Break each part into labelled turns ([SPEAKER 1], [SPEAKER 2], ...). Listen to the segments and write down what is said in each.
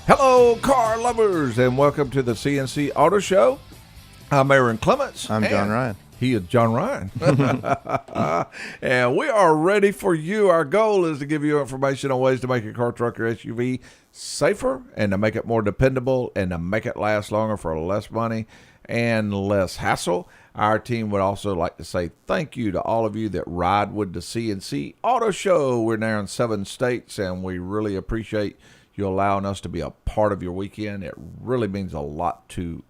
[SPEAKER 1] Hello, car lovers, and welcome to the CNC Auto Show. I'm Aaron Clements.
[SPEAKER 2] I'm John Ryan.
[SPEAKER 1] He is John Ryan. And we are ready for you. Our goal is to give you information on ways to make your car, truck, or SUV safer and to make it more dependable and to make it last longer for less money and less hassle. Our team would also like to say thank you to all of you that ride with the CNC Auto Show. We're now in 7 states, and we really appreciate you allowing us to be a part of your weekend. It really means a lot to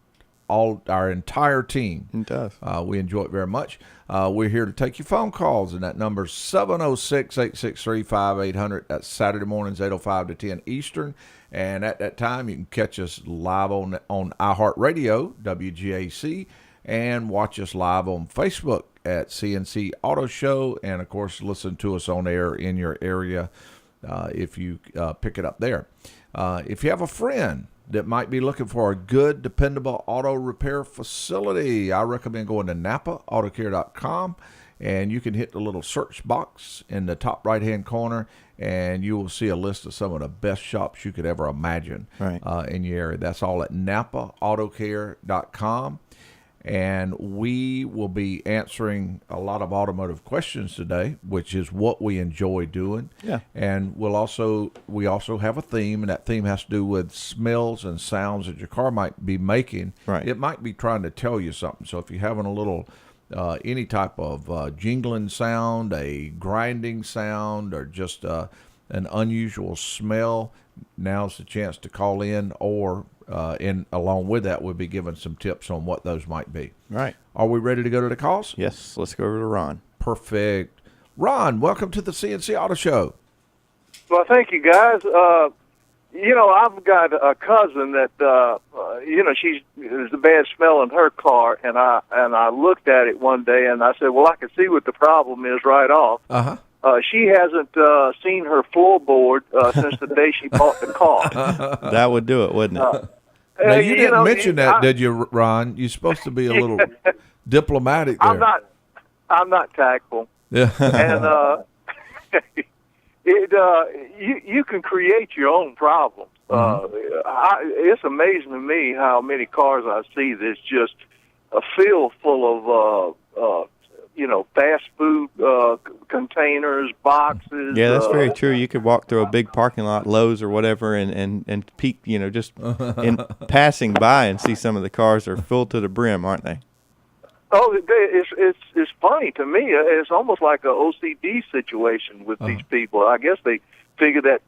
[SPEAKER 1] our entire team.
[SPEAKER 2] It does.
[SPEAKER 1] We enjoy it very much. We're here to take your phone calls, and that number is 706-863-5800. That's Saturday mornings, 8:05 to 10 Eastern. And at that time, you can catch us live on iHeartRadio, WGAC, and watch us live on Facebook at CNC Auto Show. And, of course, listen to us on air in your area if you pick it up there. If you have a friend that might be looking for a good, dependable auto repair facility, I recommend going to NapaAutoCare.com, and you can hit the little search box in the top right-hand corner, and you will see a list of some of the best shops you could ever imagine in your area. That's all at NapaAutoCare.com. And we will be answering a lot of automotive questions today, which is what we enjoy doing.
[SPEAKER 2] Yeah.
[SPEAKER 1] And we also have a theme, and that theme has to do with smells and sounds that your car might be making.
[SPEAKER 2] Right.
[SPEAKER 1] It might be trying to tell you something. So if you're having a little any type of jingling sound, a grinding sound, or just an unusual smell, now's the chance to call in, or along with that, we'll be giving some tips on what those might be.
[SPEAKER 2] Right.
[SPEAKER 1] Are we ready to go to the calls?
[SPEAKER 2] Yes. Let's go over to Ron.
[SPEAKER 1] Perfect. Ron, welcome to the CNC Auto Show.
[SPEAKER 3] Well, thank you, guys. I've got a cousin that, there's a bad smell in her car, and I looked at it one day, and I said, well, I can see what the problem is right off.
[SPEAKER 1] Uh-huh.
[SPEAKER 3] She hasn't seen her floorboard since the day she bought the car.
[SPEAKER 2] That would do it, wouldn't it?
[SPEAKER 1] Now, you didn't mention that, did you, Ron? You're supposed to be a little diplomatic there.
[SPEAKER 3] I'm not tactful.
[SPEAKER 1] Yeah.
[SPEAKER 3] And you can create your own problems. It's amazing to me how many cars I see that's just a field full of fast food containers, boxes.
[SPEAKER 2] Yeah, that's very true. You could walk through a big parking lot, Lowe's or whatever, and peek, just in passing by and see some of the cars are full to the brim, aren't they?
[SPEAKER 3] Oh, it's funny to me. It's almost like an OCD situation with these people. I guess they figure that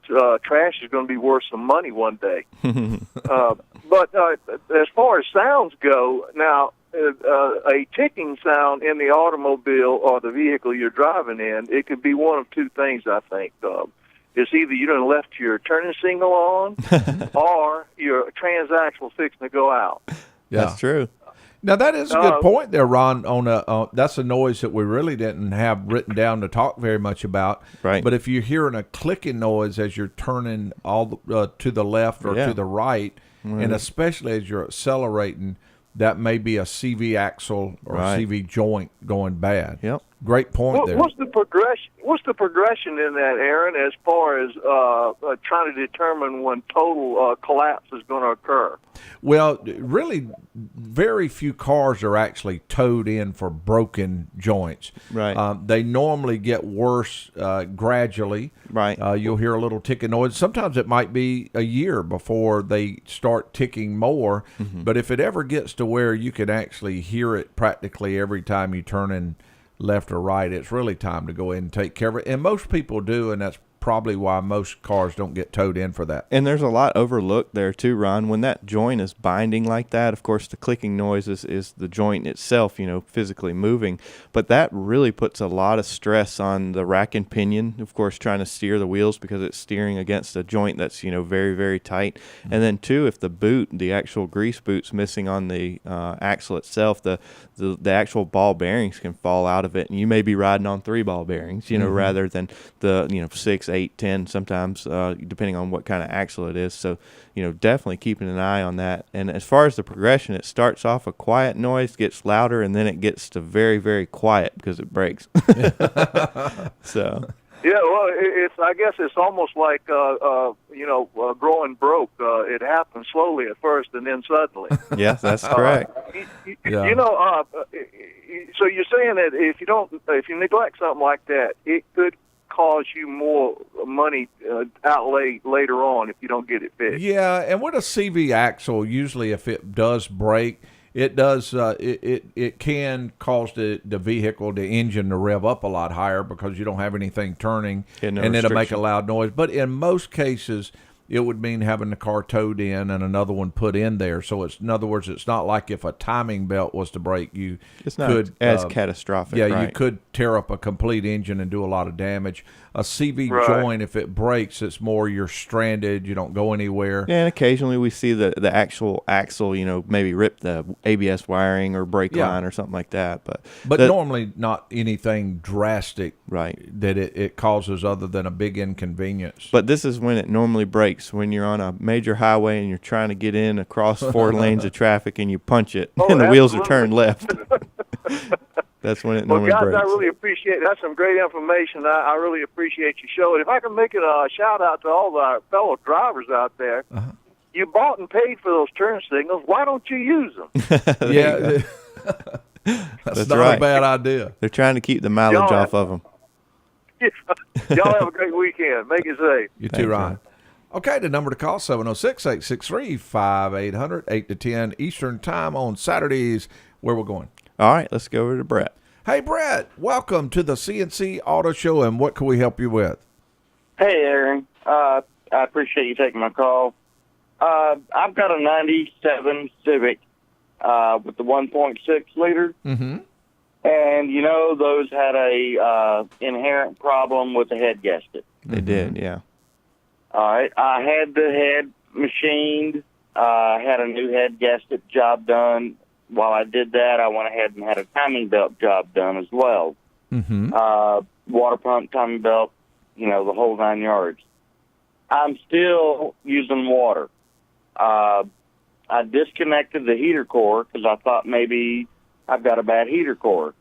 [SPEAKER 3] trash is going to be worth some money one day. But as far as sounds go, now, a ticking sound in the automobile or the vehicle you're driving in, it could be one of two things, I think. It's either you done left your turning signal on or your transaxle fixing to go out.
[SPEAKER 1] Yeah.
[SPEAKER 2] That's true.
[SPEAKER 1] Now, that is a good point there, Ron. That's a noise that we really didn't have written down to talk very much about.
[SPEAKER 2] Right.
[SPEAKER 1] But if you're hearing a clicking noise as you're turning to the left or to the right, and especially as you're accelerating, that may be a CV axle or CV joint going bad.
[SPEAKER 2] Yep.
[SPEAKER 1] Great point there.
[SPEAKER 3] What's the progression? What's the progression in that, Aaron, as far as trying to determine when total collapse is going to occur?
[SPEAKER 1] Well, really, very few cars are actually towed in for broken joints.
[SPEAKER 2] Right.
[SPEAKER 1] They normally get worse gradually.
[SPEAKER 2] Right.
[SPEAKER 1] You'll hear a little ticking noise. Sometimes it might be a year before they start ticking more. Mm-hmm. But if it ever gets to where you can actually hear it practically every time you turn in left or right, it's really time to go in and take care of it. And most people do, and that's probably why most cars don't get towed in for that.
[SPEAKER 2] And there's a lot overlooked there too, Ron. When that joint is binding like that, of course, the clicking noise is the joint itself, physically moving. But that really puts a lot of stress on the rack and pinion, of course, trying to steer the wheels because it's steering against a joint that's, very, very tight. Mm-hmm. And then, too, if the boot, the actual grease boot's missing on the axle itself, the actual ball bearings can fall out of it. And you may be riding on 3 ball bearings, rather than the, 6, 8, 10 sometimes, depending on what kind of axle it is. So, definitely keeping an eye on that. And as far as the progression, it starts off a quiet noise, gets louder, and then it gets to very, very quiet because it breaks. So,
[SPEAKER 3] Yeah, well, I guess it's almost like growing broke. It happens slowly at first, and then suddenly.
[SPEAKER 2] Yes, that's correct.
[SPEAKER 1] Yeah.
[SPEAKER 3] So you're saying that if you neglect something like that, it could cause you more money outlay later on if you don't get it fixed.
[SPEAKER 1] Yeah, and with a CV axle, usually if it does break, it does it can cause the vehicle, the engine, to rev up a lot higher because you don't have anything turning,
[SPEAKER 2] Yeah, no
[SPEAKER 1] and it'll make a
[SPEAKER 2] restriction.
[SPEAKER 1] loud noise. But in most cases, it would mean having the car towed in and another one put in there. So it's, in other words, it's not like if a timing belt was to break, you
[SPEAKER 2] It's not
[SPEAKER 1] could
[SPEAKER 2] as catastrophic.
[SPEAKER 1] yeah,
[SPEAKER 2] right.
[SPEAKER 1] you could tear up a complete engine and do a lot of damage. A CV
[SPEAKER 3] Right.
[SPEAKER 1] joint, if it breaks, it's more you're stranded. You don't go anywhere.
[SPEAKER 2] Yeah, and occasionally we see the actual axle, maybe rip the ABS wiring or brake
[SPEAKER 1] Yeah.
[SPEAKER 2] line or something like that.
[SPEAKER 1] But
[SPEAKER 2] the-
[SPEAKER 1] normally not anything drastic
[SPEAKER 2] Right.
[SPEAKER 1] that it causes other than a big inconvenience.
[SPEAKER 2] But this is when it normally breaks, when you're on a major highway and you're trying to get in across 4 lanes of traffic and you punch it
[SPEAKER 3] Oh,
[SPEAKER 2] and the wheels are
[SPEAKER 3] absolutely.
[SPEAKER 2] turned left. That's when it
[SPEAKER 3] Well,
[SPEAKER 2] normally
[SPEAKER 3] guys,
[SPEAKER 2] breaks.
[SPEAKER 3] I really appreciate that's some great information. I really appreciate your show. And if I can make it a shout out to all our fellow drivers out there, you bought and paid for those turn signals. Why don't you use them?
[SPEAKER 1] Yeah, that's not
[SPEAKER 2] right.
[SPEAKER 1] a bad idea.
[SPEAKER 2] They're trying to keep the mileage
[SPEAKER 3] Y'all-
[SPEAKER 2] off of them.
[SPEAKER 3] Y'all have a great weekend. Make it safe.
[SPEAKER 1] You
[SPEAKER 2] Thanks,
[SPEAKER 1] too, Ryan. Okay, the number to call, 706-863-5800, 8 to 10 Eastern Time on Saturdays. Where we're going.
[SPEAKER 2] All right, let's go over to Brett.
[SPEAKER 1] Hey, Brett, welcome to the CNC Auto Show, and what can we help you with?
[SPEAKER 4] Hey, Aaron. I appreciate you taking my call. I've got a 97 Civic with the 1.6 liter.
[SPEAKER 1] Mm-hmm.
[SPEAKER 4] And, those had a inherent problem with the head gasket.
[SPEAKER 2] They did, yeah.
[SPEAKER 4] All right. I had the head machined. Had a new head gasket job done. While I did that, I went ahead and had a timing belt job done as well.
[SPEAKER 1] Mm-hmm.
[SPEAKER 4] Water pump, timing belt, the whole 9 yards. I'm still using water. I disconnected the heater core because I thought maybe I've got a bad heater core.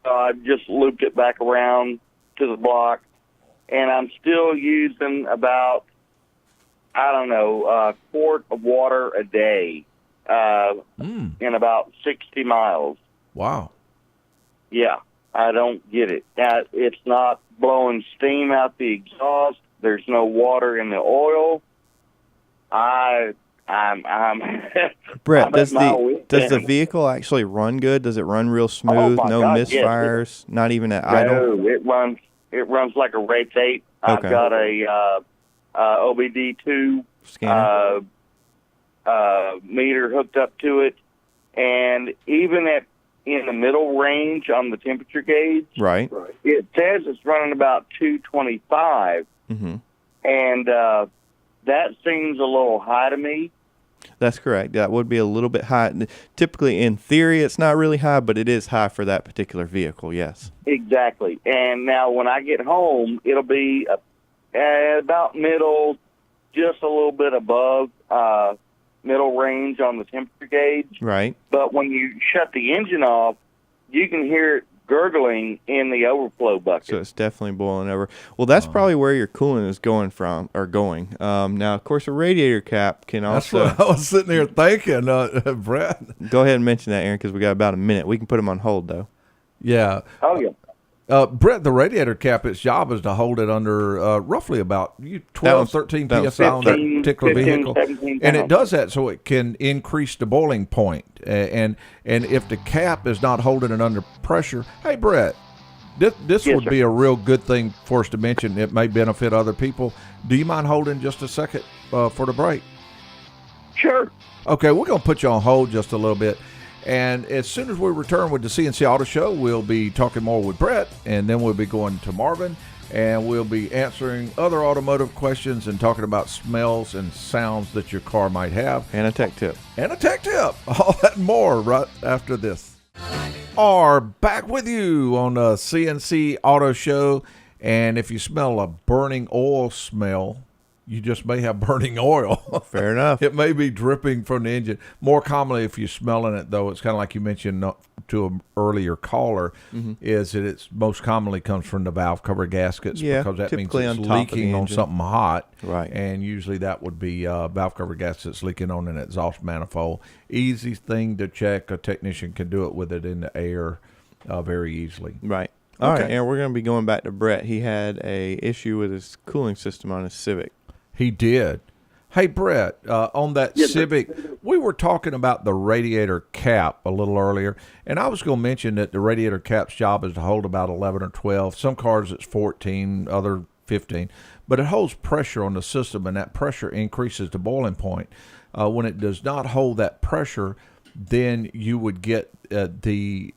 [SPEAKER 4] So I just looped it back around to the block, and I'm still using about, a quart of water a day in about 60 miles.
[SPEAKER 1] Wow.
[SPEAKER 4] Yeah, I don't get it. It's not blowing steam out the exhaust. There's no water in the oil. I'm
[SPEAKER 2] Brett,
[SPEAKER 4] I'm
[SPEAKER 2] does
[SPEAKER 4] at my
[SPEAKER 2] the
[SPEAKER 4] wit's
[SPEAKER 2] does the
[SPEAKER 4] end.
[SPEAKER 2] vehicle actually run good? Does it run real smooth?
[SPEAKER 4] my
[SPEAKER 2] No
[SPEAKER 4] God, yes.
[SPEAKER 2] misfires? Not even at idle?
[SPEAKER 4] No, it runs like a Wraith 8. I've
[SPEAKER 2] Okay.
[SPEAKER 4] got a OBD2
[SPEAKER 2] Scanner?
[SPEAKER 4] meter hooked up to it, and even in the middle range on the temperature gauge,
[SPEAKER 2] Right.
[SPEAKER 4] it says it's running about 225,
[SPEAKER 2] Mm-hmm.
[SPEAKER 4] and that seems a little high to me.
[SPEAKER 2] That's correct. That would be a little bit high. Typically, in theory, it's not really high, but it is high for that particular vehicle, yes.
[SPEAKER 4] Exactly. And now when I get home, it'll be about middle, just a little bit above middle range on the temperature gauge.
[SPEAKER 2] Right.
[SPEAKER 4] But when you shut the engine off, you can hear it gurgling in the overflow bucket.
[SPEAKER 2] So it's definitely boiling over. Well, that's probably where your coolant is going. Now, of course, a radiator cap can
[SPEAKER 1] That's
[SPEAKER 2] also...
[SPEAKER 1] what I was sitting here thinking, Brett.
[SPEAKER 2] Go ahead and mention that, Aaron, because we got about a minute. We can put them on hold, though.
[SPEAKER 1] Yeah.
[SPEAKER 4] Oh, yeah.
[SPEAKER 1] Brett, the radiator cap, its job is to hold it under roughly about 12, 13
[SPEAKER 2] that was
[SPEAKER 1] PSI on that
[SPEAKER 4] 15,
[SPEAKER 1] particular
[SPEAKER 4] 15,
[SPEAKER 1] vehicle.
[SPEAKER 4] 17
[SPEAKER 1] And it
[SPEAKER 4] pounds.
[SPEAKER 1] does that so it can increase the boiling point. And if the cap is not holding it under pressure, hey, Brett, this
[SPEAKER 4] Yes,
[SPEAKER 1] would
[SPEAKER 4] sir.
[SPEAKER 1] be a real good thing for us to mention. It may benefit other people. Do you mind holding just a second for the break?
[SPEAKER 4] Sure.
[SPEAKER 1] Okay, we're going to put you on hold just a little bit. And as soon as we return with the CNC Auto Show, we'll be talking more with Brett, and then we'll be going to Marvin, and we'll be answering other automotive questions and talking about smells and sounds that your car might have.
[SPEAKER 2] And a tech tip.
[SPEAKER 1] And a tech tip. All that and more right after this. Are back with you on the CNC Auto Show. And if you smell a burning oil smell, you just may have burning oil.
[SPEAKER 2] Fair enough.
[SPEAKER 1] It may be dripping from the engine. More commonly, if you're smelling it, though, it's kind of like you mentioned to an earlier caller, is that it's most commonly comes from the valve cover gaskets,
[SPEAKER 2] Yeah,
[SPEAKER 1] because that means
[SPEAKER 2] typically
[SPEAKER 1] it's
[SPEAKER 2] on top of the
[SPEAKER 1] leaking on
[SPEAKER 2] engine.
[SPEAKER 1] something hot.
[SPEAKER 2] Right.
[SPEAKER 1] And usually that would be valve cover gaskets leaking on an exhaust manifold. Easy thing to check. A technician can do it with it in the air very easily.
[SPEAKER 2] Right. All right,
[SPEAKER 1] Okay.
[SPEAKER 2] Aaron, we're going to be going back to Brett. He had a issue with his cooling system on his Civic.
[SPEAKER 1] He did. Hey, Brett, on that
[SPEAKER 3] Yes, sir.
[SPEAKER 1] Civic, we were talking about the radiator cap a little earlier, and I was going to mention that the radiator cap's job is to hold about 11 or 12. Some cars it's 14, other 15, but it holds pressure on the system, and that pressure increases the boiling point. When it does not hold that pressure, then you would get the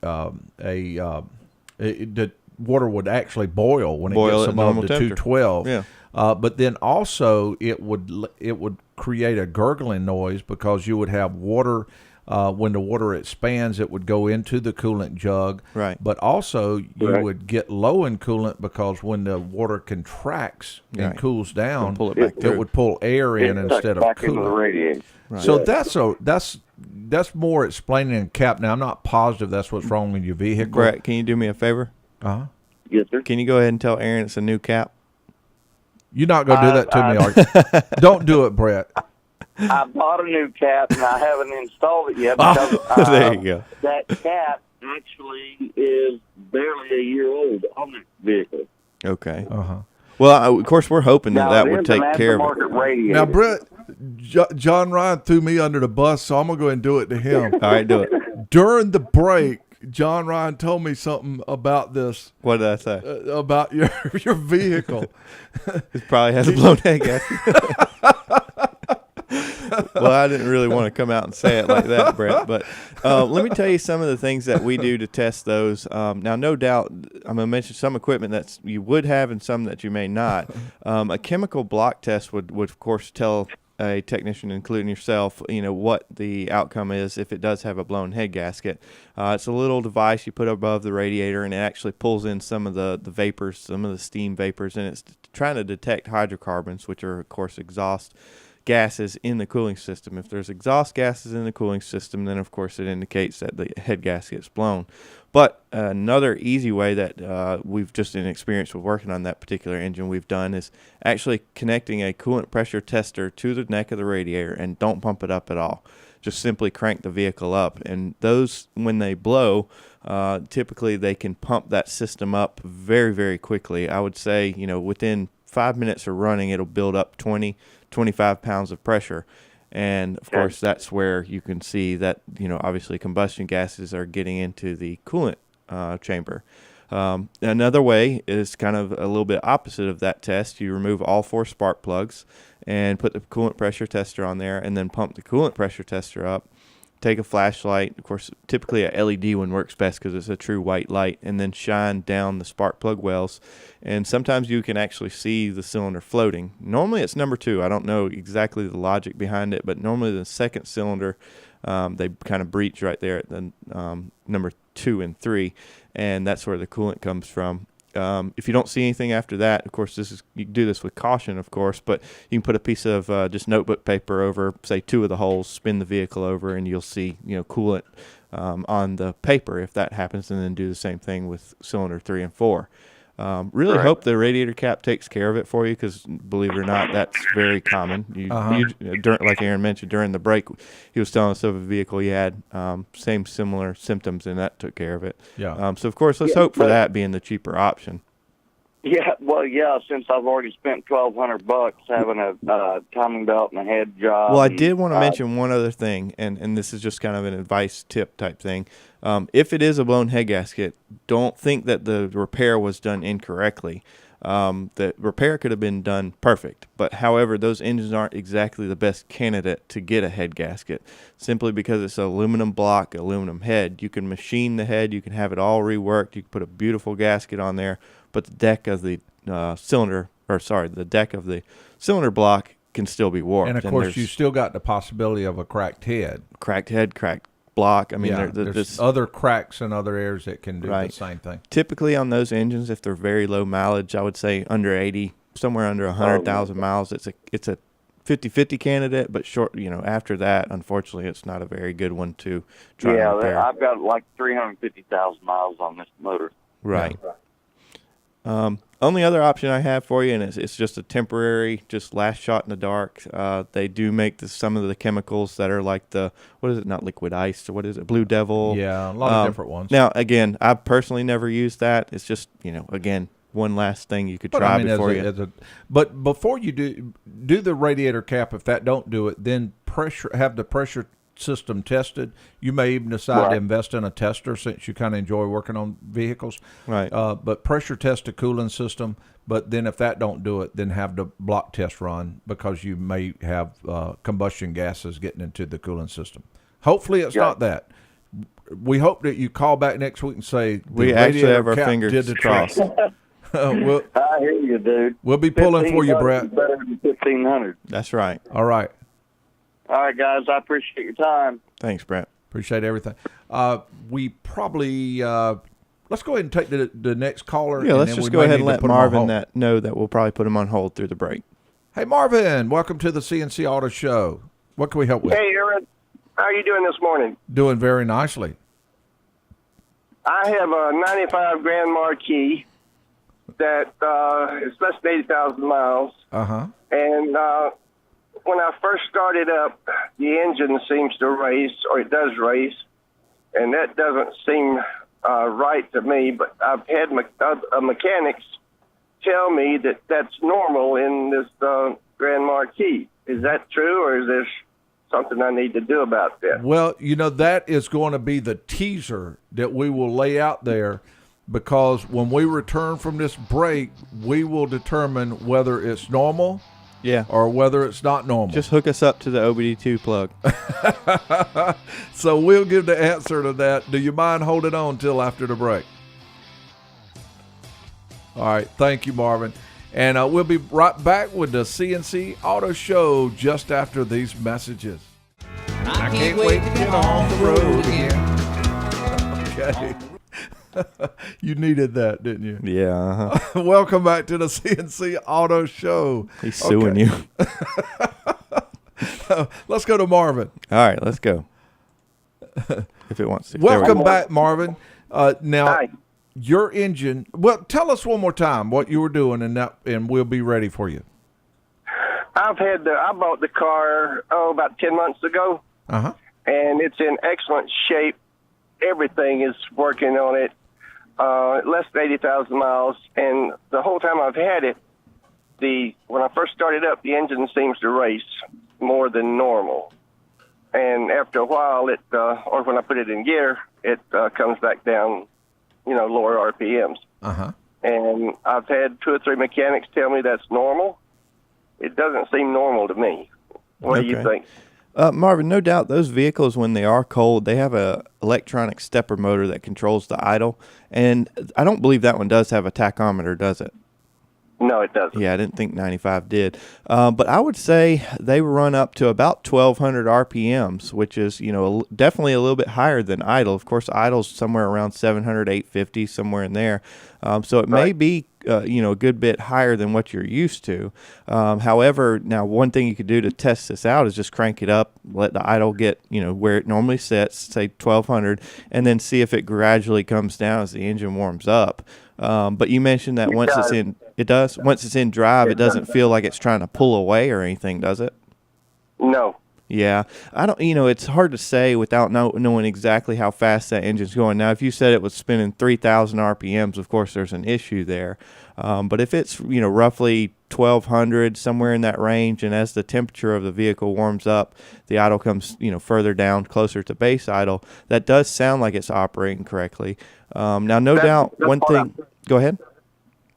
[SPEAKER 1] water would actually boil when
[SPEAKER 2] Boil
[SPEAKER 1] it
[SPEAKER 2] at
[SPEAKER 1] gets above
[SPEAKER 2] normal
[SPEAKER 1] the
[SPEAKER 2] temperature.
[SPEAKER 1] 212.
[SPEAKER 2] Yeah.
[SPEAKER 1] But then also it would create a gurgling noise, because you would have water when the water expands, it would go into the coolant jug.
[SPEAKER 2] Right.
[SPEAKER 1] But also you
[SPEAKER 3] Right.
[SPEAKER 1] would get low in coolant, because when the water contracts and
[SPEAKER 2] Right.
[SPEAKER 1] cools down,
[SPEAKER 2] Pull it back
[SPEAKER 1] it
[SPEAKER 2] through.
[SPEAKER 1] would pull air in
[SPEAKER 3] It sucks
[SPEAKER 1] instead of
[SPEAKER 3] back into the
[SPEAKER 1] coolant.
[SPEAKER 3] radiator.
[SPEAKER 1] So that's more explaining in cap. Now I'm not positive that's what's wrong with your vehicle.
[SPEAKER 2] Brett, can you do me a favor?
[SPEAKER 1] Uh-huh.
[SPEAKER 3] Yes, sir.
[SPEAKER 2] Can you go ahead and tell Aaron it's a new cap?
[SPEAKER 1] You're not going to do that to me, are you? Don't do it, Brett.
[SPEAKER 4] I bought a new cap and I haven't installed it yet
[SPEAKER 1] Oh,
[SPEAKER 4] because
[SPEAKER 2] There you go.
[SPEAKER 4] that cap actually is barely a year old on that vehicle.
[SPEAKER 2] Okay.
[SPEAKER 1] Uh-huh.
[SPEAKER 2] Well, of course, we're hoping that
[SPEAKER 4] Now,
[SPEAKER 2] that
[SPEAKER 4] it
[SPEAKER 2] would
[SPEAKER 4] is
[SPEAKER 2] take
[SPEAKER 4] an
[SPEAKER 2] care of it.
[SPEAKER 4] aftermarket radiator.
[SPEAKER 1] Now, Brett, John Ryan threw me under the bus, so I'm going to go ahead and do it to him.
[SPEAKER 2] All right, do it.
[SPEAKER 1] During the break, John Ryan told me something about this,
[SPEAKER 2] What did I say?
[SPEAKER 1] about your vehicle.
[SPEAKER 2] It probably has a blown head gasket. Well, I didn't really want to come out and say it like that, Brett. But let me tell you some of the things that we do to test those. Now, no doubt, I'm going to mention some equipment that you would have and some that you may not. A chemical block test would of course, tell a technician, including yourself, what the outcome is if it does have a blown head gasket. It's a little device you put above the radiator, and it actually pulls in some of the vapors, some of the steam vapors, and it's trying to detect hydrocarbons, which are, of course, exhaust gases in the cooling system. If there's exhaust gases in the cooling system, then of course it indicates that the head gasket's blown. But another easy way that we've just in experience with working on that particular engine we've done is actually connecting a coolant pressure tester to the neck of the radiator, and don't pump it up at all. Just simply crank the vehicle up, and those, when they blow, typically they can pump that system up very, very quickly. I would say, within 5 minutes of running, it'll build up 25 pounds of pressure. And of course, that's where you can see that, obviously combustion gases are getting into the coolant chamber. Another way is kind of a little bit opposite of that test. You remove all 4 spark plugs and put the coolant pressure tester on there, and then pump the coolant pressure tester up. Take a flashlight, of course, typically a LED one works best because it's a true white light, and then shine down the spark plug wells. And sometimes you can actually see the cylinder floating. Normally it's number 2. I don't know exactly the logic behind it, but normally the second cylinder, they kind of breach right there at the number 2 and 3, and that's where the coolant comes from. If you don't see anything after that, of course, you can do this with caution, of course, but you can put a piece of just notebook paper over, say, 2 of the holes, spin the vehicle over, and you'll see, coolant on the paper if that happens, and then do the same thing with cylinder 3 and 4. Really
[SPEAKER 3] Right.
[SPEAKER 2] hope the radiator cap takes care of it for you, because believe it or not, that's very common. Like Aaron mentioned during the break, he was telling us of a vehicle he had similar symptoms, and that took care of it.
[SPEAKER 1] Yeah.
[SPEAKER 2] So of course, let's
[SPEAKER 4] Yeah,
[SPEAKER 2] hope for
[SPEAKER 4] but-
[SPEAKER 2] that being the cheaper option.
[SPEAKER 4] Yeah, well, yeah, since I've already spent $1,200 having a timing belt and a head job.
[SPEAKER 2] Well, I
[SPEAKER 4] and,
[SPEAKER 2] did want to mention one other thing, and this is just kind of an advice tip type thing. If it is a blown head gasket, don't think that the repair was done incorrectly. The repair could have been done perfect, but however, those engines aren't exactly the best candidate to get a head gasket, simply because it's an aluminum block, aluminum head. You can machine the head, you can have it all reworked, you can put a beautiful gasket on there, but the deck of the deck of the cylinder block can still be warped.
[SPEAKER 1] And of course,
[SPEAKER 2] there's
[SPEAKER 1] you still got the possibility of a cracked head.
[SPEAKER 2] cracked head, cracked block. I mean,
[SPEAKER 1] Yeah,
[SPEAKER 2] there's
[SPEAKER 1] there's other cracks in other areas that can do
[SPEAKER 2] Right.
[SPEAKER 1] the same thing.
[SPEAKER 2] typically on those engines, if they're very low mileage, I would say under 80, somewhere under 100,000 miles. It's a 50-50 candidate, but short. After that, unfortunately, it's not a very good one to try and repair.
[SPEAKER 4] I've got like 350,000 miles on this motor.
[SPEAKER 2] Right. Only other option I have for you, and it's just a temporary, just last shot in the dark. They do make some of the chemicals that are like not liquid ice, or what is it, Blue Devil?
[SPEAKER 1] Yeah, a lot of different ones.
[SPEAKER 2] Now, again, I've personally never used that. It's just, again, one last thing you could try before you.
[SPEAKER 1] But before you do the radiator cap, if that don't do it, then have the pressure system tested. You may even decide to invest in a tester, since you kind of enjoy working on vehicles.
[SPEAKER 2] Right.
[SPEAKER 1] But pressure test the cooling system. But then if that don't do it, then have the block test run, because you may have combustion gases getting into the cooling system. Hopefully it's not that. We hope that you call back next week and say
[SPEAKER 2] we actually have our fingers crossed.
[SPEAKER 4] I hear you, dude.
[SPEAKER 1] We'll be pulling for you, Brett.
[SPEAKER 4] Better than 1,500.
[SPEAKER 2] That's right.
[SPEAKER 1] All right.
[SPEAKER 4] All right, guys. I appreciate your time.
[SPEAKER 2] Thanks, Brett.
[SPEAKER 1] Appreciate everything. We probably let's go ahead and take the next caller.
[SPEAKER 2] Yeah, let's just go ahead and let Marvin know that we'll probably put him on hold through the break.
[SPEAKER 1] Hey, Marvin, welcome to the CNC Auto Show. What can we help with?
[SPEAKER 5] Hey, Aaron. How are you doing this morning?
[SPEAKER 1] Doing very nicely.
[SPEAKER 5] I have a 95 Grand Marquis that is less than 80,000 miles.
[SPEAKER 1] Uh-huh.
[SPEAKER 5] And when I first started up, the engine seems to race, or it does race, and that doesn't seem right to me. But I've had mechanics tell me that that's normal in this Grand Marquis. Is that true, or is there something I need to do about that?
[SPEAKER 1] Well, that is going to be the teaser that we will lay out there, because when we return from this break, we will determine whether it's normal or whether it's not normal.
[SPEAKER 2] Just hook us up to the OBD2 plug.
[SPEAKER 1] So we'll give the answer to that. Do you mind holding on till after the break? All right. Thank you, Marvin. And we'll be right back with the CNC Auto Show just after these messages. I can't wait to get on the road again. Okay. You needed that, didn't you?
[SPEAKER 2] Yeah. Uh-huh.
[SPEAKER 1] Welcome back to the CNC Auto Show.
[SPEAKER 2] He's suing you.
[SPEAKER 1] Let's go to Marvin.
[SPEAKER 2] All right, let's go. If it wants to.
[SPEAKER 1] Welcome back, Marvin. Now,
[SPEAKER 5] Hi.
[SPEAKER 1] your engine. Well, tell us one more time what you were doing, and we'll be ready for you.
[SPEAKER 5] I bought the car about 10 months ago,
[SPEAKER 1] Uh-huh.
[SPEAKER 5] and it's in excellent shape. Everything is working on it. Less than 80,000 miles, and the whole time I've had it, when I first started up, the engine seems to race more than normal, and after a while, or when I put it in gear, it comes back down, lower RPMs.
[SPEAKER 1] Uh-huh.
[SPEAKER 5] And I've had 2 or 3 mechanics tell me that's normal. It doesn't seem normal to me. What do you think?
[SPEAKER 2] Marvin, no doubt those vehicles, when they are cold, they have a electronic stepper motor that controls the idle. And I don't believe that one does have a tachometer, does it?
[SPEAKER 5] No, it doesn't.
[SPEAKER 2] Yeah, I didn't think 95 did. But I would say they run up to about 1,200 RPMs, which is, definitely a little bit higher than idle. Of course, idle's somewhere around 700, 850, somewhere in there. So it may be, a good bit higher than what you're used to. However, now one thing you could do to test this out is just crank it up, let the idle get, where it normally sits, say 1,200, and then see if it gradually comes down as the engine warms up. But you mentioned that once it's in drive, it doesn't feel like it's trying to pull away or anything, does it?
[SPEAKER 5] No.
[SPEAKER 2] Yeah, I don't. It's hard to say without knowing exactly how fast that engine's going. Now, if you said it was spinning 3,000 RPMs, of course, there's an issue there. But if it's roughly 1,200, somewhere in that range, and as the temperature of the vehicle warms up, the idle comes further down, closer to base idle. That does sound like it's operating correctly. Now, no doubt, one thing. Go ahead.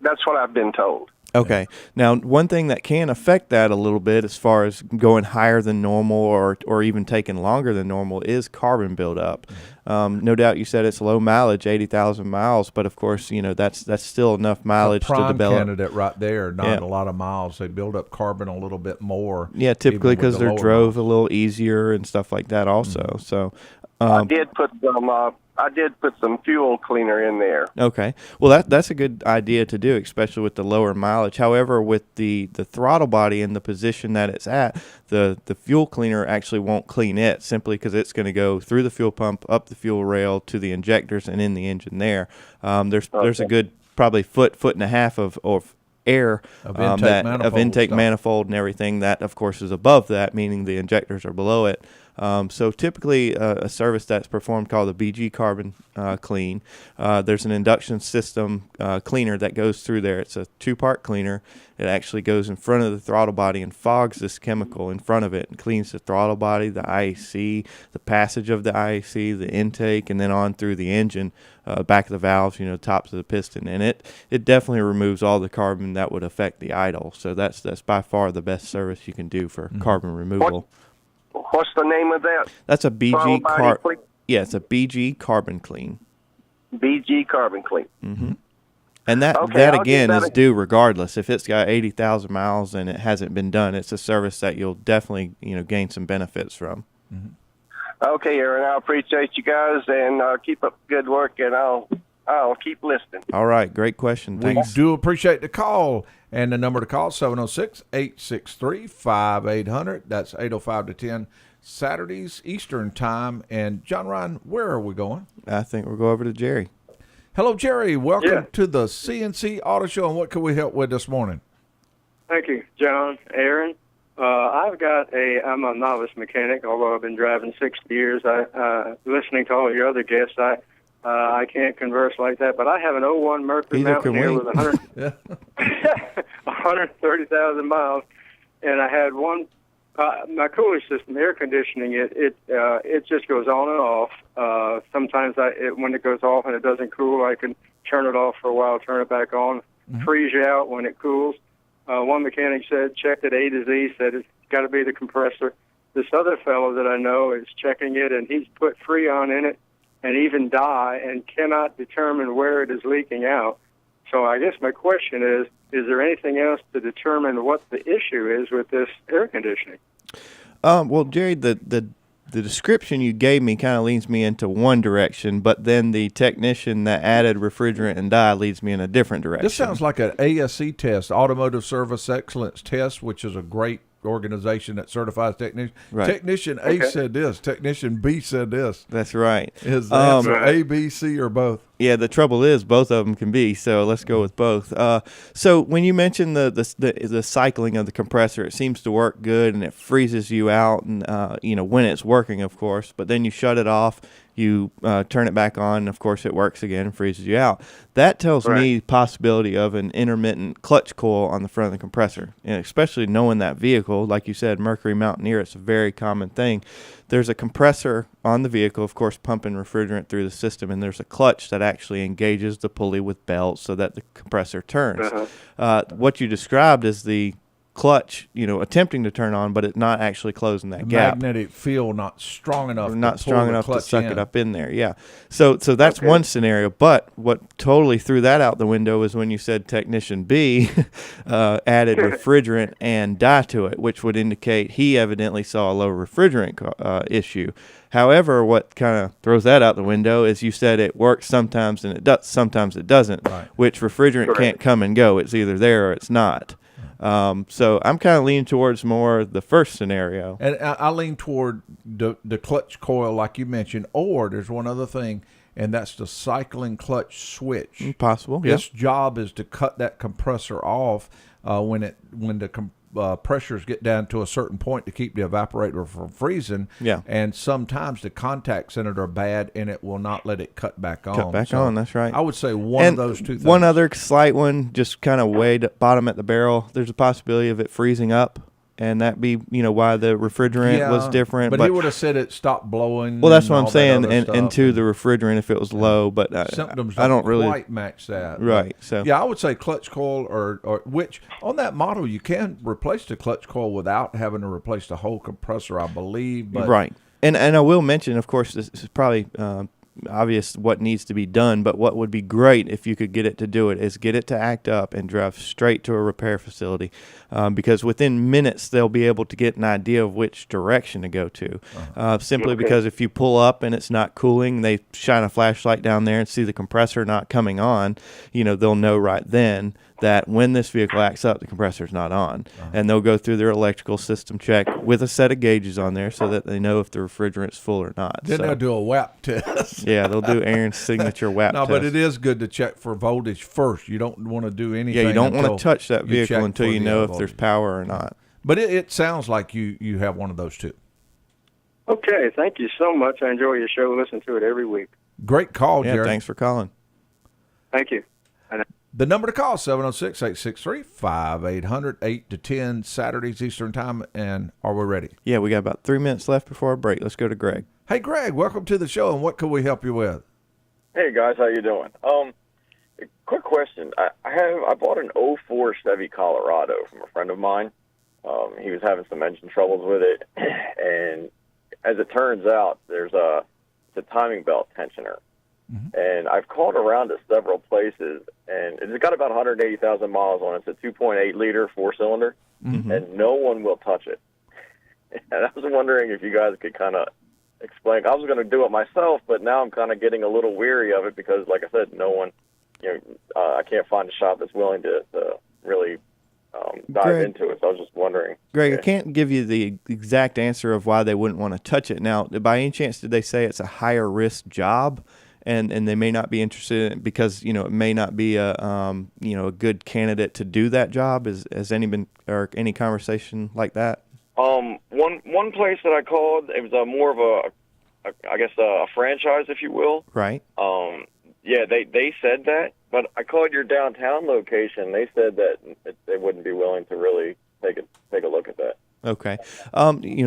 [SPEAKER 5] That's what I've been told.
[SPEAKER 2] Okay. Now, one thing that can affect that a little bit as far as going higher than normal or even taking longer than normal is carbon buildup. No doubt you said it's low mileage, 80,000 miles, but of course, that's still enough mileage to develop.
[SPEAKER 1] Candidate right there, not a lot of miles. They build up carbon a little bit more.
[SPEAKER 2] Yeah, typically because they're drove a little easier and stuff like that also. So
[SPEAKER 5] I did put some I did put some fuel cleaner in there.
[SPEAKER 2] Okay. Well, that's a good idea to do, especially with the lower mileage. However, with the throttle body in the position that it's at, the fuel cleaner actually won't clean it simply because it's going to go through the fuel pump, up the fuel rail to the injectors and in the engine there. There's a good probably foot and a half of air
[SPEAKER 1] of
[SPEAKER 2] intake manifold and everything that, of course, is above that, meaning the injectors are below it. So typically a service that's performed called the BG Carbon Clean, there's an induction system cleaner that goes through there. It's a 2-part cleaner. It actually goes in front of the throttle body and fogs this chemical in front of it and cleans the throttle body, the IAC, the passage of the IAC, the intake, and then on through the engine, back of the valves, tops of the piston. And it definitely removes all the carbon that would affect the idle. So that's by far the best service you can do for carbon removal.
[SPEAKER 5] What's the name of that?
[SPEAKER 2] That's a BG
[SPEAKER 5] Clean?
[SPEAKER 2] Yeah, it's a BG Carbon Clean.
[SPEAKER 5] BG Carbon Clean.
[SPEAKER 2] Mm-hmm. And that
[SPEAKER 5] I'll
[SPEAKER 2] again
[SPEAKER 5] give that
[SPEAKER 2] is due regardless. If it's got 80,000 miles and it hasn't been done, it's a service that you'll definitely gain some benefits from.
[SPEAKER 1] Mm-hmm.
[SPEAKER 5] Okay, Aaron, I appreciate you guys, and keep up good work, and I'll keep listening.
[SPEAKER 2] All right, great question.
[SPEAKER 1] We
[SPEAKER 2] Thanks.
[SPEAKER 1] do appreciate the call. And the number to call, 706-863-5800. That's 805 to 10 Saturdays Eastern Time. And John Ryan, where are we going?
[SPEAKER 2] I think we'll go over to Jerry.
[SPEAKER 1] Hello, Jerry. Welcome to the CNC Auto Show. And what can we help with this morning?
[SPEAKER 6] Thank you, John. Aaron, I'm a novice mechanic, although I've been driving 60 years. Listening to all your other guests, I can't converse like that, but I have an 01 Mercury Mountaineer with 130,000 miles, and I had one. My cooling system, air conditioning, it just goes on and off. Sometimes when it goes off and it doesn't cool, I can turn it off for a while, turn it back on, freeze you out when it cools. One mechanic said, checked it A to Z, said it's got to be the compressor. This other fellow that I know is checking it, and he's put Freon in it and even dye, and cannot determine where it is leaking out. So I guess my question is there anything else to determine what the issue is with this air conditioning?
[SPEAKER 2] Well, Jerry, the description you gave me kind of leads me into one direction, but then the technician that added refrigerant and dye leads me in a different direction.
[SPEAKER 1] This sounds like an ASE test, Automotive Service Excellence Test, which is a great organization that certifies technicians.
[SPEAKER 2] Right.
[SPEAKER 1] Technician A said this. Technician B said this.
[SPEAKER 2] That's right.
[SPEAKER 1] Is the answer A, B, C, or both?
[SPEAKER 2] Yeah, the trouble is both of them can be, so let's go with both. So when you mention the cycling of the compressor, it seems to work good and it freezes you out, and when it's working, of course. But then you shut it off, you turn it back on, and of course it works again and freezes you out. That tells me possibility of an intermittent clutch coil on the front of the compressor, and especially knowing that vehicle, like you said, Mercury Mountaineer, it's a very common thing. There's a compressor on the vehicle, of course, pumping refrigerant through the system, and there's a clutch that actually engages the pulley with belts so that the compressor turns. What you described is the clutch, attempting to turn on, but it's not actually closing that gap.
[SPEAKER 1] Magnetic field not strong enough.
[SPEAKER 2] Not strong enough to suck it up in there. Yeah. So that's
[SPEAKER 5] Okay.
[SPEAKER 2] one scenario. But what totally threw that out the window is when you said technician B added refrigerant and dye to it, which would indicate he evidently saw a low refrigerant issue. However, what kind of throws that out the window is you said it works sometimes and sometimes it doesn't,
[SPEAKER 1] Right.
[SPEAKER 2] which refrigerant can't come and go. It's either there or it's not. So I'm kind of leaning towards more the first scenario.
[SPEAKER 1] And I lean toward the clutch coil, like you mentioned, or there's one other thing, and that's the cycling clutch switch.
[SPEAKER 2] Possible, yeah.
[SPEAKER 1] Its job is to cut that compressor off when the pressures get down to a certain point to keep the evaporator from freezing.
[SPEAKER 2] Yeah.
[SPEAKER 1] And sometimes the contacts in it are bad, and it will not let it cut back on.
[SPEAKER 2] Cut back on, that's right.
[SPEAKER 1] I would say one of those two things.
[SPEAKER 2] One other slight one, just kind of way bottom at the barrel. There's a possibility of it freezing up, and that be why the refrigerant was different.
[SPEAKER 1] But he would have said it stopped blowing.
[SPEAKER 2] Well, that's
[SPEAKER 1] and
[SPEAKER 2] what I'm
[SPEAKER 1] all that
[SPEAKER 2] saying,
[SPEAKER 1] other stuff.
[SPEAKER 2] and to the refrigerant if it was low, but
[SPEAKER 1] Symptoms
[SPEAKER 2] I don't really
[SPEAKER 1] quite match that.
[SPEAKER 2] Right,
[SPEAKER 1] But,
[SPEAKER 2] so.
[SPEAKER 1] yeah, I would say clutch coil or which on that model you can replace the clutch coil without having to replace the whole compressor, I believe. But
[SPEAKER 2] right. And I will mention, of course, this is probably obvious what needs to be done, but what would be great if you could get it to do it is get it to act up and drive straight to a repair facility, because within minutes they'll be able to get an idea of which direction to go to. Simply because if you pull up and it's not cooling, they shine a flashlight down there and see the compressor not coming on, they'll know right then that when this vehicle acts up, the compressor's not on. And they'll go through their electrical system check with a set of gauges on there so that they know if the refrigerant's full or not.
[SPEAKER 1] Then they'll do a WAP test.
[SPEAKER 2] Yeah, they'll do Aaron's signature WAP test.
[SPEAKER 1] No, but it is good to check for voltage first. You don't want to do anything.
[SPEAKER 2] Yeah, you don't want to touch that
[SPEAKER 1] you
[SPEAKER 2] vehicle
[SPEAKER 1] check
[SPEAKER 2] until
[SPEAKER 1] for
[SPEAKER 2] you
[SPEAKER 1] the
[SPEAKER 2] know if
[SPEAKER 1] voltage.
[SPEAKER 2] there's power or not.
[SPEAKER 1] But it sounds like you have one of those too.
[SPEAKER 6] Okay, thank you so much. I enjoy your show. Listen to it every week.
[SPEAKER 1] Great call,
[SPEAKER 2] Yeah,
[SPEAKER 1] Jerry.
[SPEAKER 2] thanks for calling.
[SPEAKER 6] Thank you.
[SPEAKER 1] The number to call, 706-863-5800, 8 to 10, Saturdays Eastern Time. And are we ready?
[SPEAKER 2] Yeah, we got about 3 minutes left before our break. Let's go to Greg.
[SPEAKER 1] Hey, Greg, welcome to the show. And what can we help you with?
[SPEAKER 7] Hey guys, how you doing? Quick question. I bought an '04 Chevy Colorado from a friend of mine. He was having some engine troubles with it, and as it turns out, it's a timing belt tensioner. And I've called around to several places, and it's got about 180,000 miles on it. It's a 2.8 liter 4-cylinder, and no one will touch it. And I was wondering if you guys could kind of explain. I was going to do it myself, but now I'm kind of getting a little weary of it because, like I said, no one, I can't find a shop that's willing to really dive
[SPEAKER 2] Greg,
[SPEAKER 7] into it. So I was just wondering.
[SPEAKER 2] Greg, I can't give you the exact answer of why they wouldn't want to touch it. Now, by any chance, did they say it's a higher risk job? And they may not be interested in it because it may not be a a good candidate to do that job. Has any conversation like that?
[SPEAKER 7] One place that I called, it was more of a franchise, if you will.
[SPEAKER 2] Right.
[SPEAKER 7] Yeah, they said that, but I called your downtown location. They said that they wouldn't be willing to really take a look at that.
[SPEAKER 2] Okay.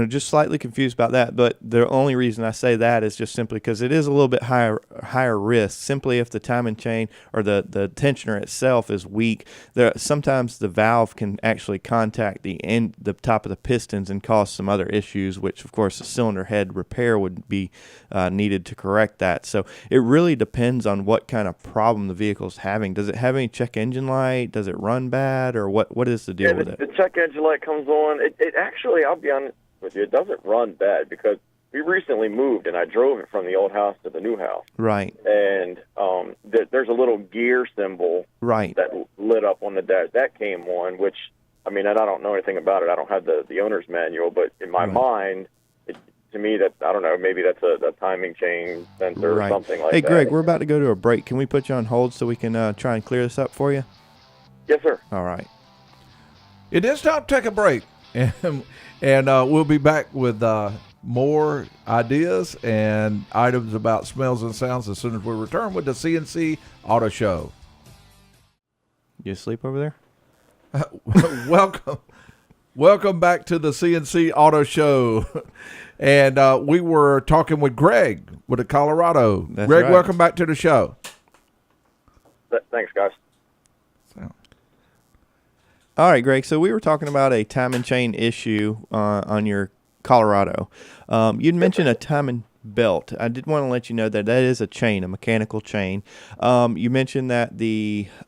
[SPEAKER 2] Just slightly confused about that, but the only reason I say that is just simply because it is a little bit higher risk. Simply if the timing chain or the tensioner itself is weak, sometimes the valve can actually contact the top of the pistons and cause some other issues, which of course a cylinder head repair would be needed to correct that. So it really depends on what kind of problem the vehicle is having. Does it have any check engine light? Does it run bad, or what is the deal with it?
[SPEAKER 7] The check engine light comes on. It actually, I'll be honest with you, it doesn't run bad because we recently moved and I drove it from the old house to the new house.
[SPEAKER 2] Right.
[SPEAKER 7] And there's a little gear symbol
[SPEAKER 2] right
[SPEAKER 7] that lit up on the dash. That came on, which, I don't know anything about it. I don't have the owner's manual, but in my mind, to me, that, I don't know, maybe that's a timing chain sensor or something like that.
[SPEAKER 2] Hey, Greg, we're about to go to a break. Can we put you on hold so we can try and clear this up for you?
[SPEAKER 7] Yes, sir.
[SPEAKER 2] All right.
[SPEAKER 1] It is time to take a break. And we'll be back with more ideas and items about smells and sounds as soon as we return with the CNC Auto Show.
[SPEAKER 2] You asleep over there?
[SPEAKER 1] Welcome back to the CNC Auto Show. And we were talking with Greg with the Colorado.
[SPEAKER 2] That's
[SPEAKER 1] Greg,
[SPEAKER 2] right.
[SPEAKER 1] welcome back to the show.
[SPEAKER 7] Thanks, guys.
[SPEAKER 2] All right, Greg. So we were talking about a timing chain issue on your Colorado. You'd mentioned a timing belt. I did want to let you know that is a chain, a mechanical chain. You mentioned that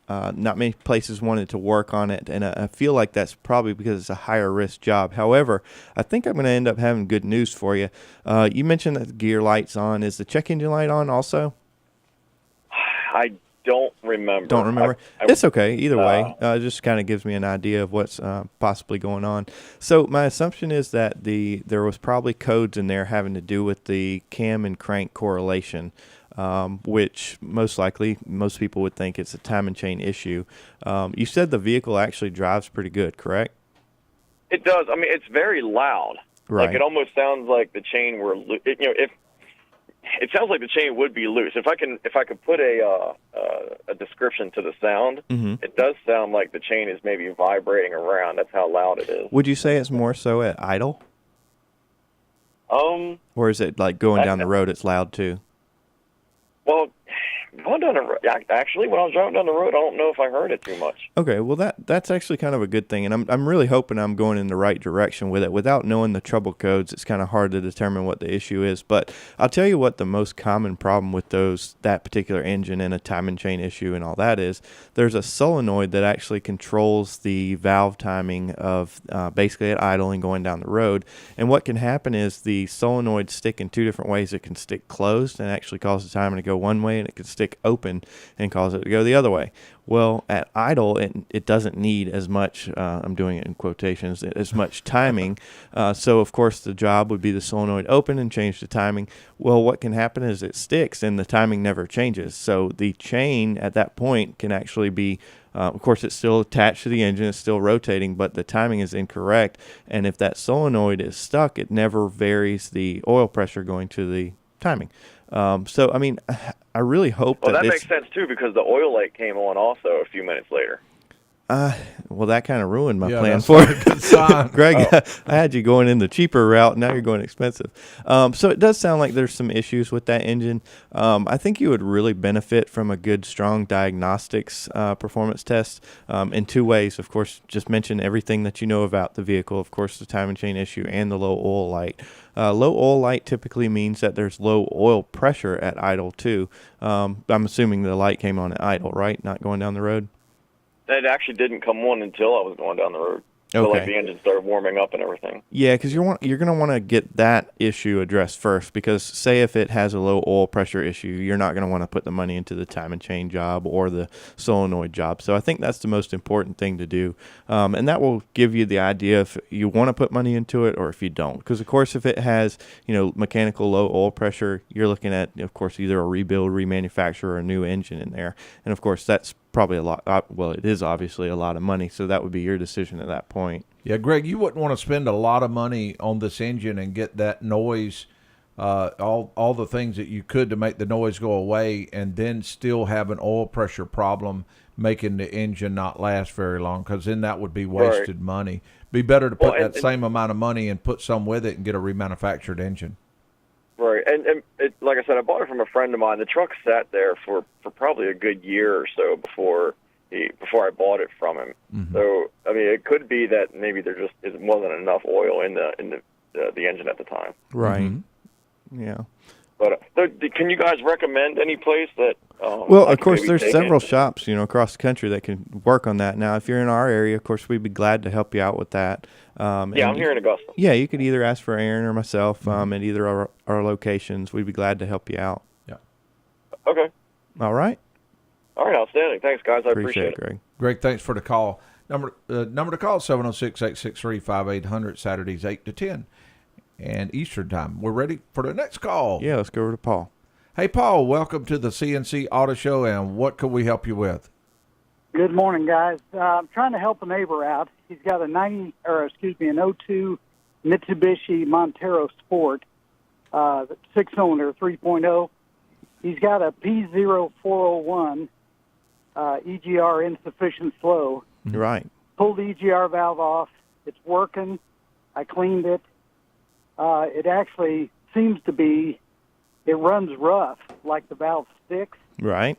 [SPEAKER 2] not many places wanted to work on it, and I feel like that's probably because it's a higher risk job. However, I think I'm going to end up having good news for you. You mentioned that the gear light's on. Is the check engine light on also?
[SPEAKER 7] I don't remember.
[SPEAKER 2] Don't remember? It's okay. Either way, it just kind of gives me an idea of what's possibly going on. So my assumption is that there was probably codes in there having to do with the cam and crank correlation, which most likely most people would think it's a timing chain issue. You said the vehicle actually drives pretty good, correct?
[SPEAKER 7] It does. It's very loud.
[SPEAKER 2] Right.
[SPEAKER 7] Like it almost sounds like the chain were, if it sounds like the chain would be loose. If I could put a description to the sound, it does sound like the chain is maybe vibrating around. That's how loud it is.
[SPEAKER 2] Would you say it's more so at idle? Or is it like going down the road, it's loud too?
[SPEAKER 7] Well, going down the road, actually, when I was driving down the road, I don't know if I heard it too much.
[SPEAKER 2] Okay, well that's actually kind of a good thing, and I'm really hoping I'm going in the right direction with it. Without knowing the trouble codes, it's kind of hard to determine what the issue is. But I'll tell you what the most common problem with that particular engine and a timing chain issue and all that is. There's a solenoid that actually controls the valve timing of basically at idle and going down the road. And what can happen is the solenoids stick in two different ways. It can stick closed and actually cause the timing to go one way, and it can stick open and cause it to go the other way. Well, at idle, it doesn't need as much, I'm doing it in quotations, as much timing. So, of course, the job would be the solenoid open and change the timing. Well, what can happen is it sticks and the timing never changes. So the chain at that point can actually be, of course, it's still attached to the engine, it's still rotating, but the timing is incorrect. And if that solenoid is stuck, it never varies the oil pressure going to the timing. So, I mean, I really hope
[SPEAKER 7] Well,
[SPEAKER 2] that
[SPEAKER 7] that makes sense, too, because the oil light came on also a few minutes later.
[SPEAKER 2] Well, that kind of ruined my
[SPEAKER 1] Yeah,
[SPEAKER 2] plan
[SPEAKER 1] that's
[SPEAKER 2] for
[SPEAKER 1] not a good sign.
[SPEAKER 2] Greg, I had you going in the cheaper route. Now you're going expensive. So it does sound like there's some issues with that engine. I think you would really benefit from a good, strong diagnostics performance test in two ways. Of course, just mention everything that you know about the vehicle. Of course, the time and chain issue and the low oil light. Low oil light typically means that there's low oil pressure at idle, too. I'm assuming the light came on at idle, right? Not going down the road?
[SPEAKER 7] It actually didn't come on until I was going down the road. So, like,
[SPEAKER 2] Okay.
[SPEAKER 7] the engine started warming up and everything.
[SPEAKER 2] Yeah, because you're going to want to get that issue addressed first. Because say if it has a low oil pressure issue, you're not going to want to put the money into the time and chain job or the solenoid job. So I think that's the most important thing to do, and that will give you the idea if you want to put money into it or if you don't. Because of course, if it has mechanical low oil pressure, you're looking at, of course, either a rebuild, remanufacture, or a new engine in there. And of course, that's probably a lot. Well, it is obviously a lot of money. So that would be your decision at that point.
[SPEAKER 1] Yeah, Greg, you wouldn't want to spend a lot of money on this engine and get that noise, all the things that you could to make the noise go away, and then still have an oil pressure problem making the engine not last very long, because then that would be wasted money. Be better to put that same amount of money and put some with it and get a remanufactured engine.
[SPEAKER 7] Right, and like I said, I bought it from a friend of mine. The truck sat there for probably a good year or so before I bought it from him.
[SPEAKER 1] Mm-hmm.
[SPEAKER 7] So, I mean, it could be that maybe there just wasn't enough oil in the engine at the time.
[SPEAKER 2] Right.
[SPEAKER 1] Mm-hmm.
[SPEAKER 2] Yeah.
[SPEAKER 7] But can you guys recommend any place that?
[SPEAKER 2] Well,
[SPEAKER 7] I
[SPEAKER 2] of
[SPEAKER 7] could
[SPEAKER 2] course,
[SPEAKER 7] maybe
[SPEAKER 2] there's
[SPEAKER 7] take
[SPEAKER 2] several
[SPEAKER 7] it?
[SPEAKER 2] shops, across the country that can work on that. Now, if you're in our area, of course, we'd be glad to help you out with that.
[SPEAKER 7] Yeah, I'm here in Augusta.
[SPEAKER 2] Yeah, you could either ask for Aaron or myself at either our locations. We'd be glad to help you out.
[SPEAKER 1] Yeah.
[SPEAKER 7] Okay.
[SPEAKER 2] All right.
[SPEAKER 7] All right, outstanding. Thanks, guys. I appreciate it.
[SPEAKER 2] Greg.
[SPEAKER 1] Greg, thanks for the call. Number to call, 706-863-5800, Saturdays 8 to 10, and Eastern Time. We're ready for the next call.
[SPEAKER 2] Yeah, let's go over to Paul.
[SPEAKER 1] Hey, Paul, welcome to the CNC Auto Show, and what can we help you with?
[SPEAKER 8] Good morning, guys. I'm trying to help a neighbor out. He's got an 02 Mitsubishi Montero Sport, 6-cylinder 3.0. He's got a P0401 EGR insufficient flow.
[SPEAKER 2] Right.
[SPEAKER 8] Pulled the EGR valve off. It's working. I cleaned it. It actually seems to be, it runs rough, like the valve sticks.
[SPEAKER 2] Right.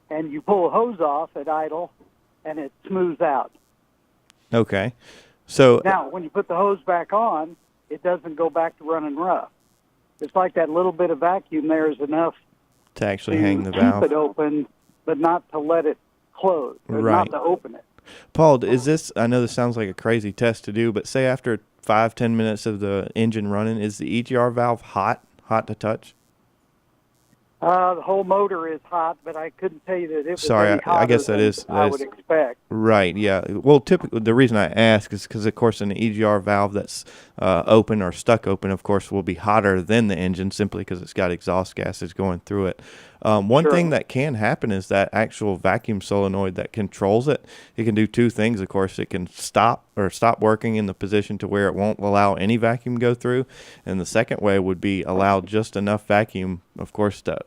[SPEAKER 8] And you pull a hose off at idle, and it smooths out.
[SPEAKER 2] Okay. So
[SPEAKER 8] Now, when you put the hose back on, it doesn't go back to running rough. It's like that little bit of vacuum there is enough
[SPEAKER 2] to actually
[SPEAKER 8] to
[SPEAKER 2] hang the
[SPEAKER 8] keep
[SPEAKER 2] valve.
[SPEAKER 8] it open, but not to let it close, or
[SPEAKER 2] Right.
[SPEAKER 8] not to open it.
[SPEAKER 2] Paul, is this, I know this sounds like a crazy test to do, but say after 5-10 minutes of the engine running, is the EGR valve hot to touch?
[SPEAKER 8] The whole motor is hot, but I couldn't tell you that it was
[SPEAKER 2] Sorry,
[SPEAKER 8] any hotter
[SPEAKER 2] I guess that
[SPEAKER 8] than
[SPEAKER 2] is-
[SPEAKER 8] I
[SPEAKER 2] that
[SPEAKER 8] would
[SPEAKER 2] is-
[SPEAKER 8] expect.
[SPEAKER 2] Right, yeah. Well, typically, the reason I ask is because, of course, an EGR valve that's open or stuck open, of course, will be hotter than the engine simply because it's got exhaust gases going through it. One
[SPEAKER 8] Sure.
[SPEAKER 2] thing that can happen is that actual vacuum solenoid that controls it, it can do two things, of course. It can stop working in the position to where it won't allow any vacuum to go through. And the second way would be allow just enough vacuum, of course, to,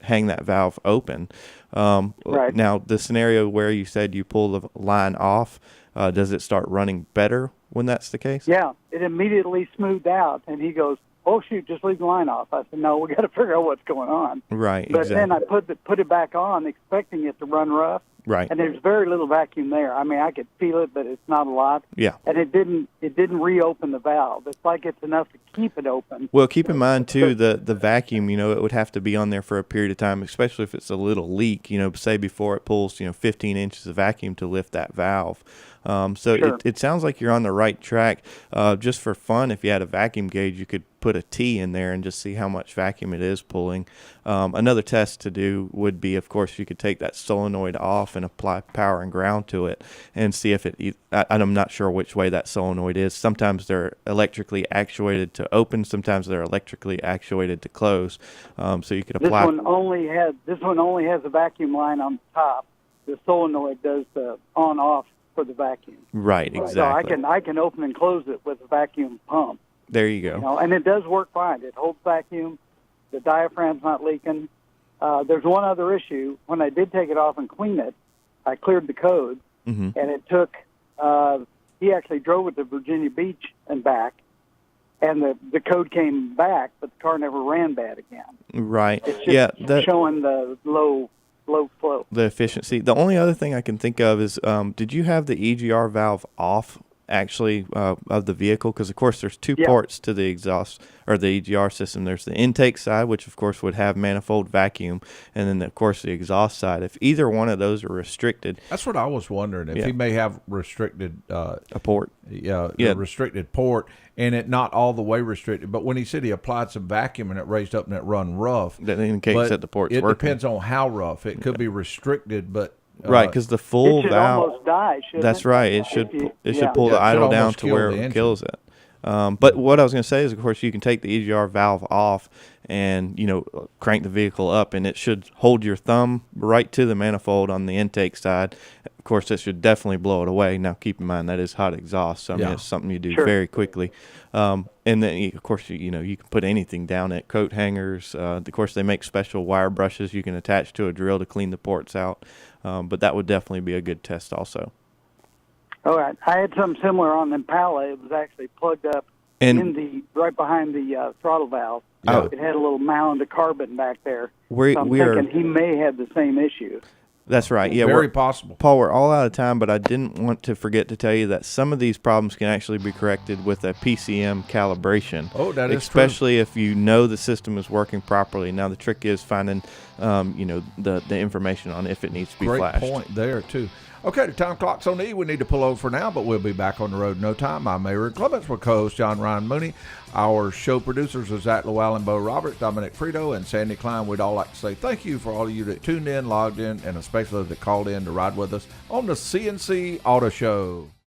[SPEAKER 2] hang that valve open.
[SPEAKER 8] Right.
[SPEAKER 2] Now, the scenario where you said you pull the line off, does it start running better when that's the case?
[SPEAKER 8] Yeah, it immediately smoothed out, and he goes, "Oh shoot, just leave the line off." I said, "No, we got to figure out what's going on."
[SPEAKER 2] Right.
[SPEAKER 8] But
[SPEAKER 2] exactly.
[SPEAKER 8] then I put it back on, expecting it to run rough.
[SPEAKER 2] Right.
[SPEAKER 8] And there's very little vacuum there. I mean, I could feel it, but it's not a lot.
[SPEAKER 2] Yeah.
[SPEAKER 8] And it didn't reopen the valve. It's like it's enough to keep it open.
[SPEAKER 2] Well, keep in mind too the vacuum. It would have to be on there for a period of time, especially if it's a little leak. Say before it pulls 15 inches of vacuum to lift that valve. So
[SPEAKER 8] Sure.
[SPEAKER 2] it sounds like you're on the right track. Just for fun, if you had a vacuum gauge, you could put a T in there and just see how much vacuum it is pulling. Another test to do would be, of course, you could take that solenoid off and apply power and ground to it and see if I'm not sure which way that solenoid is. Sometimes they're electrically actuated to open, sometimes they're electrically actuated to close. So you could apply.
[SPEAKER 8] This one only has a vacuum line on the top. The solenoid does the on-off for the vacuum.
[SPEAKER 2] Right, exactly.
[SPEAKER 8] So I can open and close it with a vacuum pump.
[SPEAKER 2] There you go.
[SPEAKER 8] And it does work fine. It holds vacuum. The diaphragm's not leaking. There's one other issue. When I did take it off and clean it, I cleared the code, and it took. He actually drove it to Virginia Beach and back, and the code came back, but the car never ran bad again.
[SPEAKER 2] Right.
[SPEAKER 8] It's just
[SPEAKER 2] Yeah.
[SPEAKER 8] showing the low flow.
[SPEAKER 2] The efficiency. The only other thing I can think of is, did you have the EGR valve off actually of the vehicle? Because of course there's two ports to the exhaust or the EGR system. There's the intake side, which of course would have manifold vacuum, and then of course the exhaust side. If either one of those are restricted,
[SPEAKER 1] That's what I was wondering, if he may have restricted
[SPEAKER 2] a port.
[SPEAKER 1] a restricted port, and it not all the way restricted. But when he said he applied some vacuum and it raised up and it run rough,
[SPEAKER 2] that indicates that the port's
[SPEAKER 1] it
[SPEAKER 2] working.
[SPEAKER 1] depends on how rough. It could be restricted, but
[SPEAKER 2] right, because the full
[SPEAKER 8] It should
[SPEAKER 2] valve.
[SPEAKER 8] almost die, shouldn't
[SPEAKER 2] That's
[SPEAKER 8] it?
[SPEAKER 2] right. It
[SPEAKER 8] If
[SPEAKER 2] should
[SPEAKER 8] you-
[SPEAKER 2] it should
[SPEAKER 8] yeah.
[SPEAKER 2] pull
[SPEAKER 1] Yeah,
[SPEAKER 2] the
[SPEAKER 1] it should
[SPEAKER 2] idle down
[SPEAKER 1] almost
[SPEAKER 2] to
[SPEAKER 1] kill
[SPEAKER 2] where
[SPEAKER 1] the
[SPEAKER 2] it
[SPEAKER 1] engine.
[SPEAKER 2] kills it. But what I was going to say is, of course, you can take the EGR valve off and crank the vehicle up, and it should hold your thumb right to the manifold on the intake side. Of course, it should definitely blow it away. Now, keep in mind that is hot exhaust, so I mean, it's something you do very quickly. And then, of course, you can put anything down it, coat hangers. Of course, they make special wire brushes you can attach to a drill to clean the ports out. But that would definitely be a good test also.
[SPEAKER 8] All right. I had something similar on the Impala. It was actually plugged up right behind the throttle valve.
[SPEAKER 2] Oh.
[SPEAKER 8] It had a little mound of carbon back there. So I'm
[SPEAKER 2] we are.
[SPEAKER 8] thinking he may have the same issue.
[SPEAKER 2] That's right. Yeah,
[SPEAKER 1] very possible.
[SPEAKER 2] Paul, we're all out of time, but I didn't want to forget to tell you that some of these problems can actually be corrected with a PCM calibration.
[SPEAKER 1] Oh, that is
[SPEAKER 2] especially if you know the system is working properly. Now, the trick is finding, the information on if it needs to be flashed.
[SPEAKER 1] Great point there, too. Okay, the time clock's on the E. We need to pull over for now, but we'll be back on the road in no time. I'm Aaron Clements with co-host John Ryan Mooney. Our show producers are Zach Llewellyn, Bo Roberts, Dominic Frito, and Sandy Klein. We'd all like to say thank you for all of you that tuned in, logged in, and especially those that called in to ride with us on the CNC Auto Show.